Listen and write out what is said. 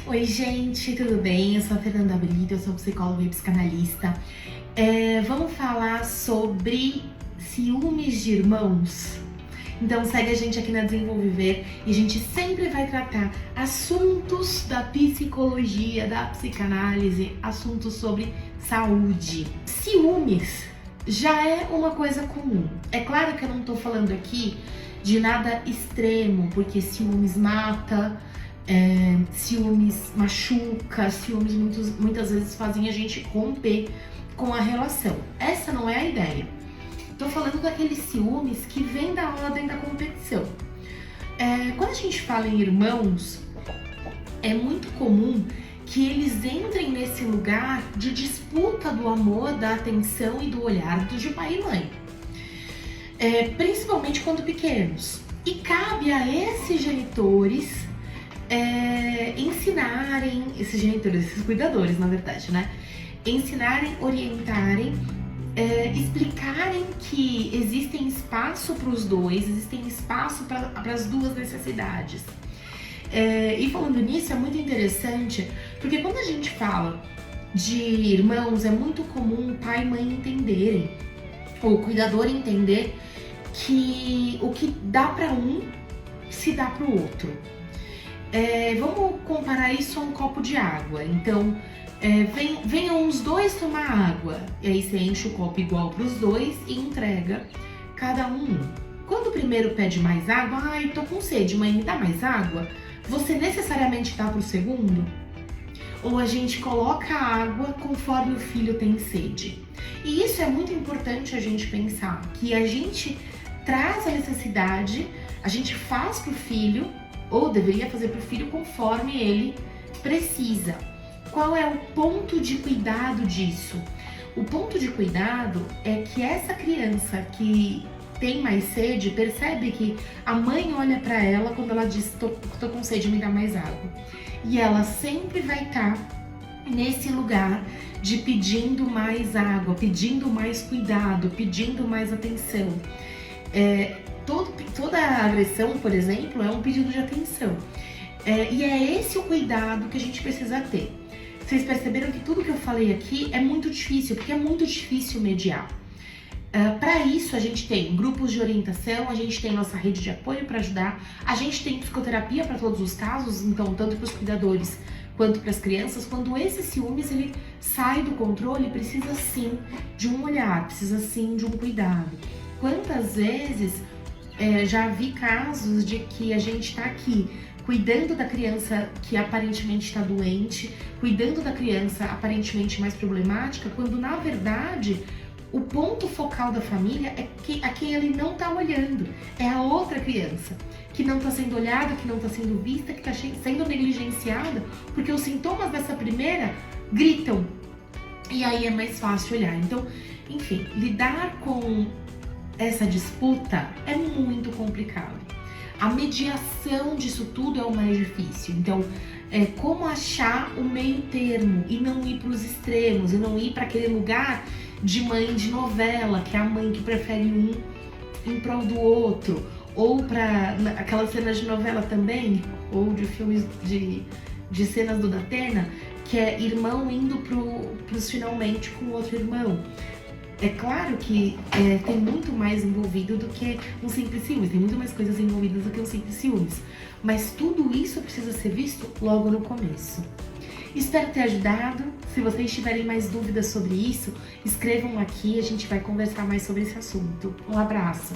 Oi, gente, tudo bem? Eu sou a Fernanda Brito, eu sou psicóloga e psicanalista. Vamos falar sobre ciúmes de irmãos? Então segue a gente aqui na Desenvolver e a gente sempre vai tratar assuntos da psicologia, da psicanálise, assuntos sobre saúde. Ciúmes já é uma coisa comum. É claro que eu não tô falando aqui de nada extremo, porque ciúmes mata, ciúmes machuca, ciúmes muitas vezes fazem a gente romper com a relação. Essa não é a ideia. Tô falando daqueles ciúmes que vem da ordem da competição. Quando a gente fala em irmãos, é muito comum que eles entrem nesse lugar de disputa do amor, da atenção e do olhar de pai e mãe. Principalmente quando pequenos. E cabe a esses genitores ensinarem, esses cuidadores, na verdade, né? Ensinarem, orientarem, explicarem que existem espaço para os dois, existem espaço para as duas necessidades. E falando nisso, é muito interessante, porque quando a gente fala de irmãos, é muito comum pai e mãe entenderem, ou o cuidador entender que o que dá para um se dá para o outro. Vamos comparar isso a um copo de água. Então, venham os dois tomar água. E aí você enche o copo igual para os dois e entrega cada um. Quando o primeiro pede mais água, ai, tô com sede, mãe, me dá mais água? Você necessariamente dá pro segundo? Ou a gente coloca a água conforme o filho tem sede? E isso é muito importante a gente pensar, que a gente traz a necessidade, a gente faz pro filho, ou deveria fazer pro filho conforme ele precisa. Qual é o ponto de cuidado disso? O ponto de cuidado é que essa criança que tem mais sede percebe que a mãe olha para ela quando ela diz tô com sede, me dá mais água. E ela sempre vai estar nesse lugar de pedindo mais água, pedindo mais cuidado, pedindo mais atenção. Toda agressão, por exemplo, é um pedido de atenção. E é esse o cuidado que a gente precisa ter. Vocês perceberam que tudo que eu falei aqui é muito difícil, porque é muito difícil mediar. Para isso, a gente tem grupos de orientação, a gente tem nossa rede de apoio para ajudar, a gente tem psicoterapia para todos os casos, então tanto para os cuidadores quanto para as crianças. Quando esse ciúmes ele sai do controle, precisa sim de um olhar, precisa sim de um cuidado. Quantas vezes já vi casos de que a gente está aqui cuidando da criança que aparentemente está doente, cuidando da criança aparentemente mais problemática, quando na verdade o ponto focal da família é que a quem ele não está olhando, é a outra criança, que não está sendo olhada, que não está sendo vista, que está sendo negligenciada, porque os sintomas dessa primeira gritam, e aí é mais fácil olhar. Então, enfim, lidar com essa disputa é muito complicado. A mediação disso tudo é o mais difícil. Então, como achar o meio termo e não ir para os extremos, e não ir para aquele lugar de mãe de novela, que é a mãe que prefere um em prol do outro, ou para aquelas cenas de novela também, ou de filmes de cenas do Datena, que é irmão indo pros finalmente com outro irmão. É claro que tem muito mais envolvido do que um simples ciúmes, tem muito mais coisas envolvidas do que um simples ciúmes, mas tudo isso precisa ser visto logo no começo. Espero ter ajudado. Se vocês tiverem mais dúvidas sobre isso, escrevam aqui, a gente vai conversar mais sobre esse assunto. Um abraço!